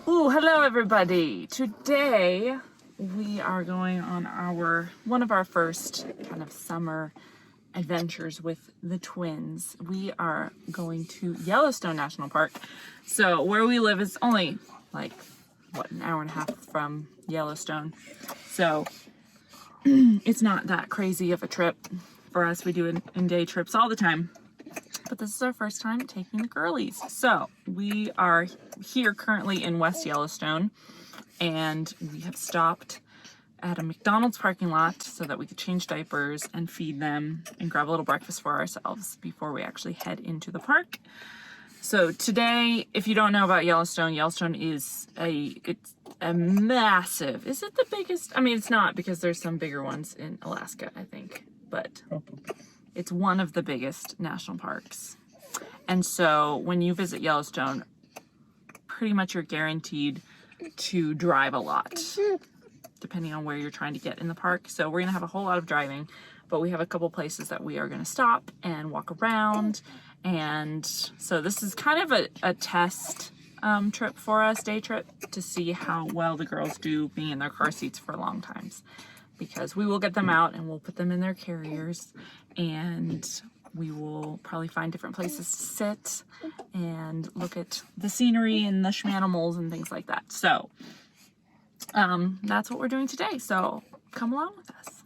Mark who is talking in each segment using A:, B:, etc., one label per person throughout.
A: Ooh, hello everybody. Today we are going on one of our first kind of summer adventures with the twins. We are going to Yellowstone National Park. So where we live is only like, an hour and a half from Yellowstone. So it's not that crazy of a trip for us. We do it in day trips all the time. But this is our first time taking the girlies. So we are here currently in West Yellowstone, and we have stopped at a McDonald's parking lot so that we could change diapers and feed them and grab a little breakfast for ourselves before we actually head into the park. So today, if you don't know about Yellowstone, Yellowstone is it's a massive, is it the biggest? I mean, it's not, because there's some bigger ones in Alaska, I think, but it's one of the biggest national parks. And so when you visit Yellowstone, pretty much you're guaranteed to drive a lot, depending on where you're trying to get in the park. So we're gonna have a whole lot of driving, but we have a couple places that we are gonna stop and walk around. And so this is kind of a test trip for us, day trip, to see how well the girls do being in their car seats for long times. Because we will get them out and we'll put them in their carriers, and we will probably find different places to sit and look at the scenery and the schmanimals and things like that. So that's what we're doing today. So come along with us.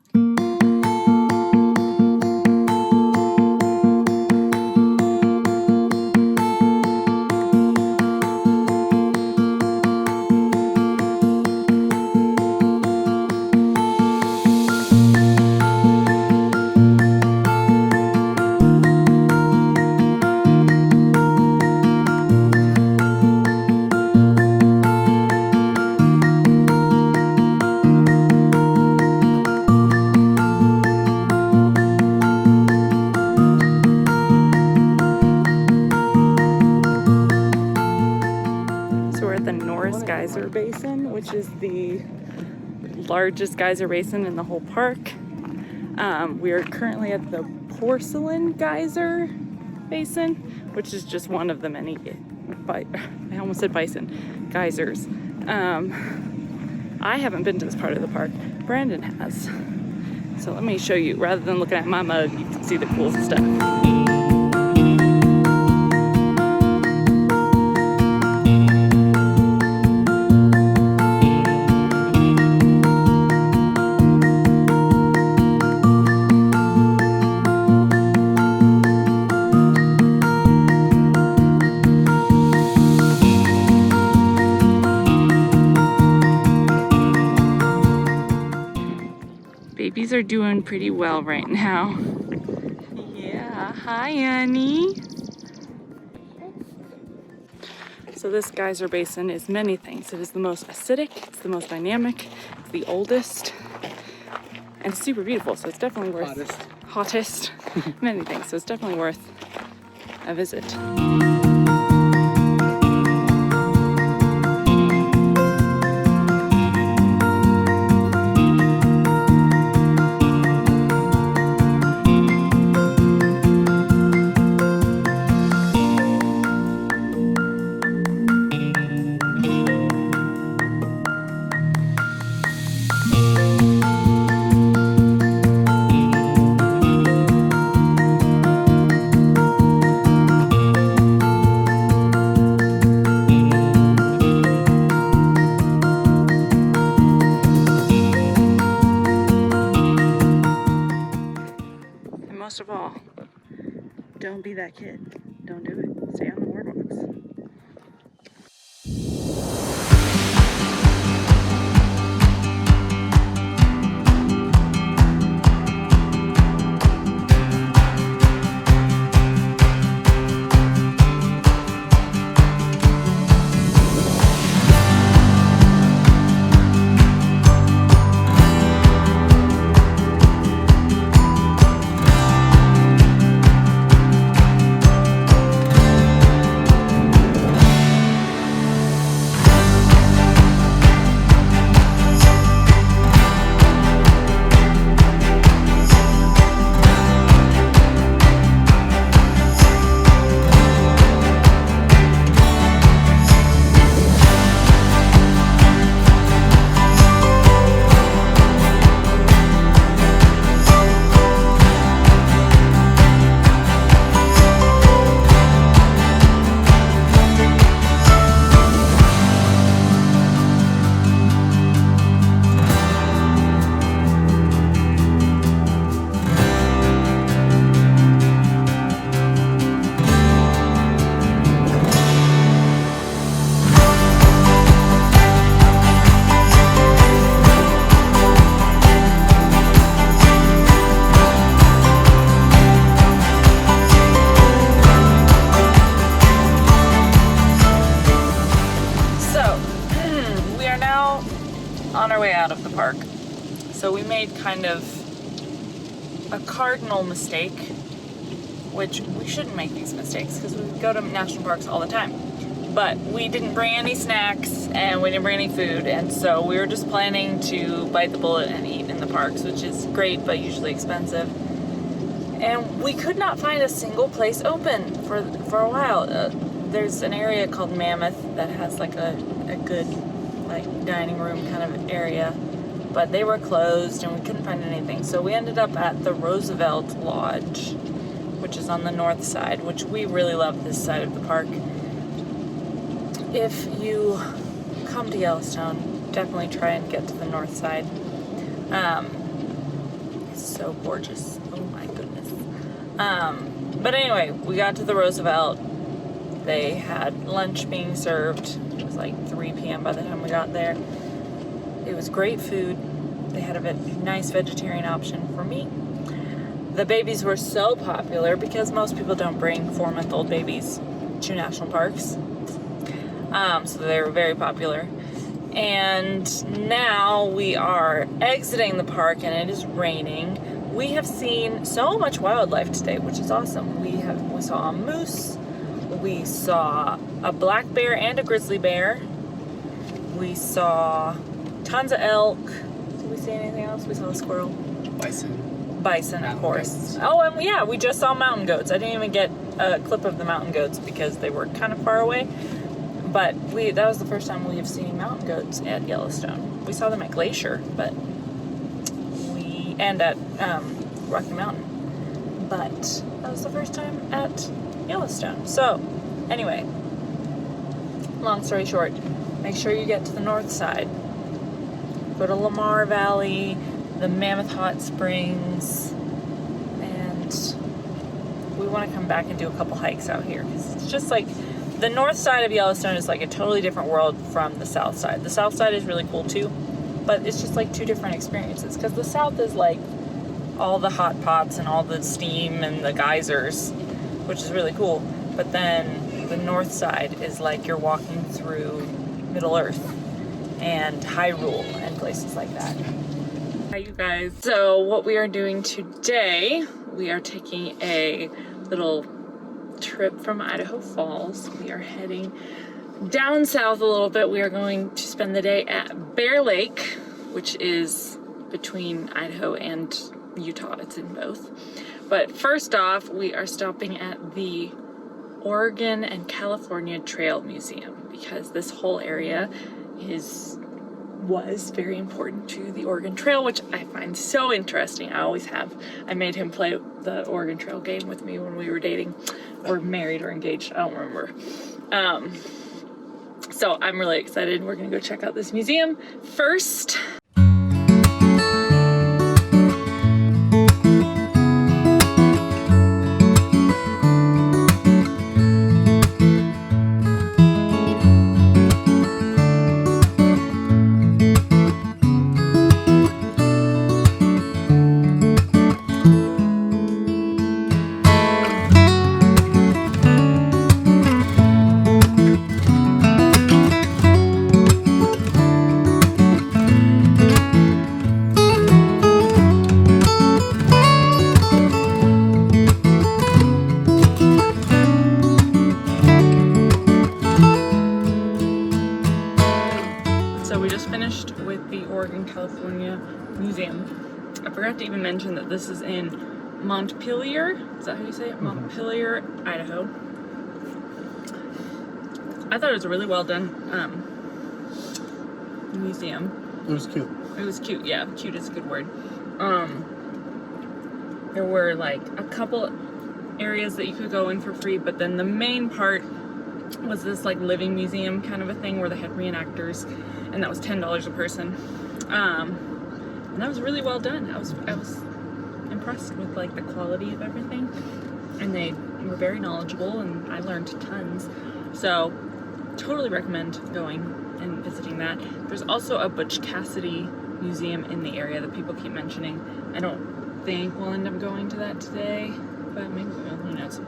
A: Geyser Basin, which is the largest geyser basin in the whole park. We are currently at the Porcelain Geyser Basin, which is just one of the many, I almost said bison, geysers. I haven't been to this part of the park. Brandon has. So let me show you. Rather than looking at my mug, you can see the cool stuff. Babies are doing pretty well right now. Yeah, hi Annie. So this geyser basin is many things. It is the most acidic, it's the most dynamic, it's the oldest, and it's super beautiful. So it's definitely worth, hottest, many things. So it's definitely worth a visit. Most of all, don't be that kid. Don't do it. Stay on the boardwalks. out of the park. So we made kind of a cardinal mistake, which we shouldn't make these mistakes because we go to national parks all the time. But we didn't bring any snacks and we didn't bring any food, and so we were just planning to bite the bullet and eat in the parks, which is great but usually expensive. And we could not find a single place open for a while. There's an area called Mammoth that has like a good like dining room kind of area, but they were closed and we couldn't find anything. So we ended up at the Roosevelt Lodge, which is on the north side, which we really love this side of the park. If you come to Yellowstone, definitely try and get to the north side. It's so gorgeous. Oh my goodness. But anyway, we got to the Roosevelt. They had lunch being served. It was like 3 p.m. by the time we got there. It was great food. They had a nice vegetarian option for me. The babies were so popular because most people don't bring 4-month-old babies to national parks. So they were very popular. And now we are exiting the park and it is raining. We have seen so much wildlife today, which is awesome. We saw a moose, we saw a black bear and a grizzly bear. We saw tons of elk. Did we see anything else? We saw a squirrel. Bison, of course. Oh, and yeah, we just saw mountain goats. I didn't even get a clip of the mountain goats because they were kind of far away. But that was the first time we have seen mountain goats at Yellowstone. We saw them at Glacier, and at Rocky Mountain. But that was the first time at Yellowstone. So, anyway, long story short, make sure you get to the north side. Go to Lamar Valley, the Mammoth Hot Springs, and we want to come back and do a couple hikes out here because it's just like the north side of Yellowstone is like a totally different world from the south side. The south side is really cool too, but it's just like two different experiences because the south is like all the hot pots and all the steam and the geysers, which is really cool. But then the north side is like you're walking through Middle Earth and Hyrule and places like that. Hi you guys. So what we are doing today, we are taking a little trip from Idaho Falls. We are heading down south a little bit. We are going to spend the day at Bear Lake, which is between Idaho and Utah. It's in both. But first off, we are stopping at the Oregon and California Trail Museum because this whole area was very important to the Oregon Trail, which I find so interesting. I always have. I made him play the Oregon Trail game with me when we were dating, or married or engaged, I don't remember. So I'm really excited. We're gonna go check out this museum first. California Museum. I forgot to even mention that this is in Montpelier. Is that how you say it? Montpelier, Idaho. I thought it was a really well done museum.
B: It was cute.
A: It was cute, yeah. Cute is a good word. There were like a couple areas that you could go in for free, but then the main part was this like living museum kind of a thing where they had reenactors, and that was $10 a person. And that was really well done. I was impressed with like the quality of everything, and they were very knowledgeable, and I learned tons. So totally recommend going and visiting that. There's also a Butch Cassidy museum in the area that people keep mentioning. I don't think we'll end up going to that today, but maybe we will, who knows.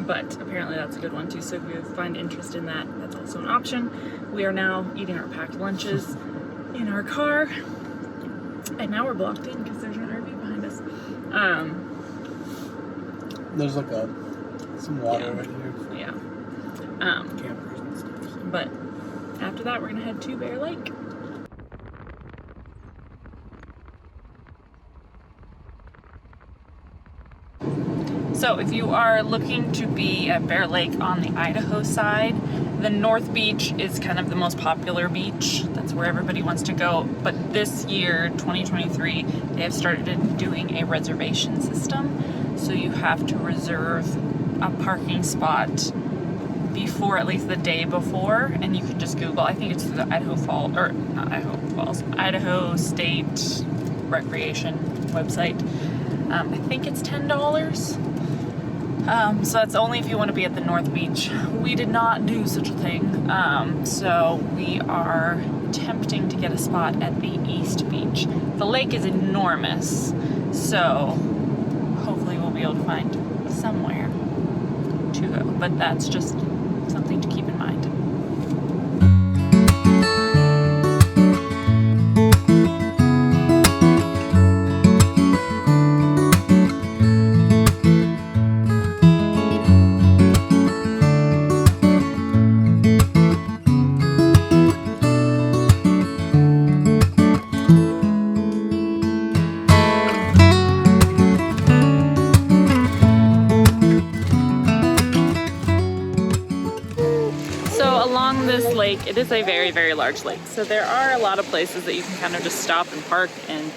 A: But apparently that's a good one too, so if you find interest in that, that's also an option. We are now eating our packed lunches. in our car. And now we're blocked in because there's an RV behind us.
B: There's like some water right here.
A: Yeah.
B: Campers and stuff.
A: But after that, we're gonna head to Bear Lake. So if you are looking to be at Bear Lake on the Idaho side, the North Beach is kind of the most popular beach. That's where everybody wants to go. But this year, 2023, they have started doing a reservation system. So you have to reserve a parking spot before, at least the day before, and you can just Google, I think it's through the Idaho State Recreation website. I think it's $10. So that's only if you want to be at the North Beach. We did not do such a thing. So we are attempting to get a spot at the East Beach. The lake is enormous, so hopefully we'll be able to find somewhere to go. But that's just something to keep in mind. This lake, it is a very, very large lake. So there are a lot of places that you can kind of just stop and park and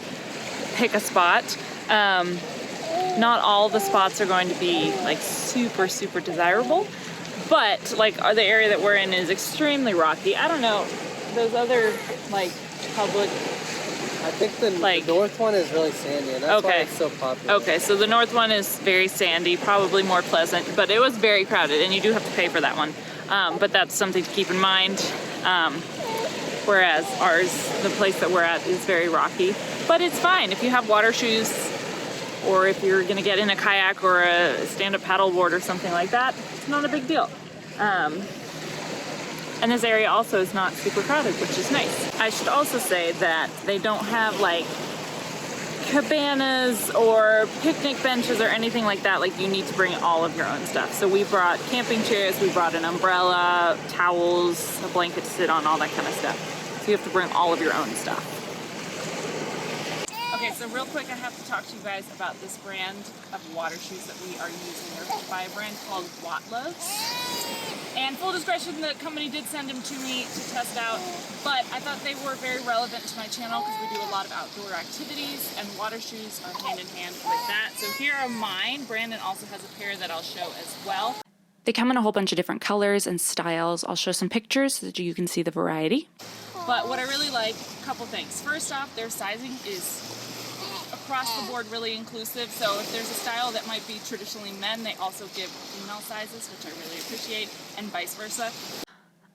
A: pick a spot. Not all the spots are going to be like super, super desirable, but like the area that we're in is extremely rocky. I don't know, those other like public,
B: I think the north one is really sandy, and that's why it's so popular.
A: Okay, so the north one is very sandy, probably more pleasant, but it was very crowded, and you do have to pay for that one. But that's something to keep in mind. Whereas ours, the place that we're at, is very rocky. But it's fine if you have water shoes, or if you're gonna get in a kayak or a stand-up paddleboard or something like that, it's not a big deal. And this area also is not super crowded, which is nice. I should also say that they don't have like cabanas or picnic benches or anything like that. Like, you need to bring all of your own stuff. So we brought camping chairs, we brought an umbrella, towels, a blanket to sit on, all that kind of stuff. So you have to bring all of your own stuff. Okay, so real quick, I have to talk to you guys about this brand of water shoes that we are using. They're by a brand called Watlows. And full discretion, the company did send them to me to test out, but I thought they were very relevant to my channel because we do a lot of outdoor activities, and water shoes are hand in hand with that. So here are mine. Brandon also has a pair that I'll show as well.
C: They come in a whole bunch of different colors and styles. I'll show some pictures so that you can see the variety.
A: But what I really like, a couple things. First off, their sizing is across the board really inclusive. So if there's a style that might be traditionally men, they also give female sizes, which I really appreciate, and vice versa.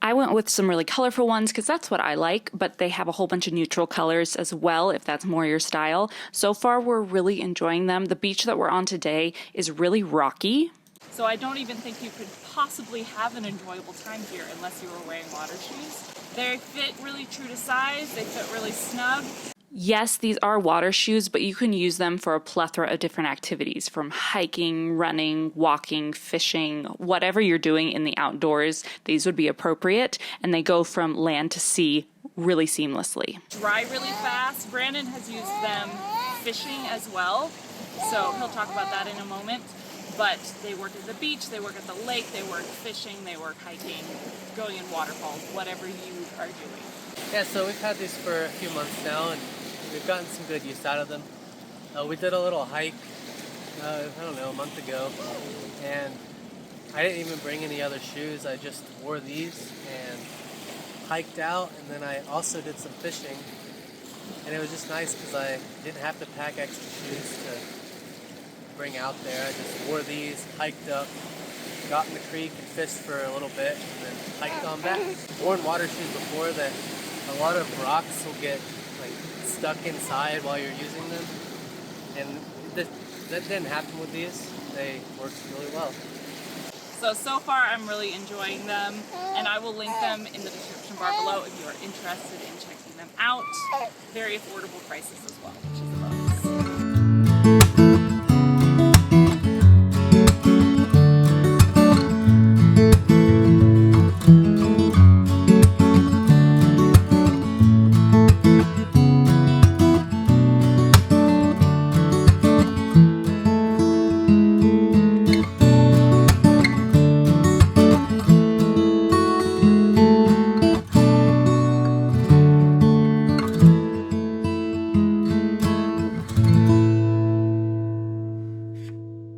C: I went with some really colorful ones because that's what I like, but they have a whole bunch of neutral colors as well if that's more your style. So far, we're really enjoying them. The beach that we're on today is really rocky.
A: So I don't even think you could possibly have an enjoyable time here unless you were wearing water shoes. They fit really true to size, they fit really snug.
C: Yes, these are water shoes, but you can use them for a plethora of different activities, from hiking, running, walking, fishing, whatever you're doing in the outdoors, these would be appropriate, and they go from land to sea really seamlessly.
A: Dry really fast. Brandon has used them fishing as well, so he'll talk about that in a moment. But they work at the beach, they work at the lake, they work fishing, they work hiking, going in waterfalls, whatever you are doing.
B: Yeah, so we've had these for a few months now, and we've gotten some good use out of them. We did a little hike, I don't know, a month ago, and I didn't even bring any other shoes. I just wore these and hiked out, and then I also did some fishing, and it was just nice because I didn't have to pack extra shoes to bring out there. I just wore these, hiked up, got in the creek and fished for a little bit, and then hiked on back. Worn water shoes before that a lot of rocks will get like stuck inside while you're using them, and that didn't happen with these. They worked really well.
A: So far I'm really enjoying them, and I will link them in the description bar below if you are interested in checking them out. them out. Very affordable prices as well, which is a bonus.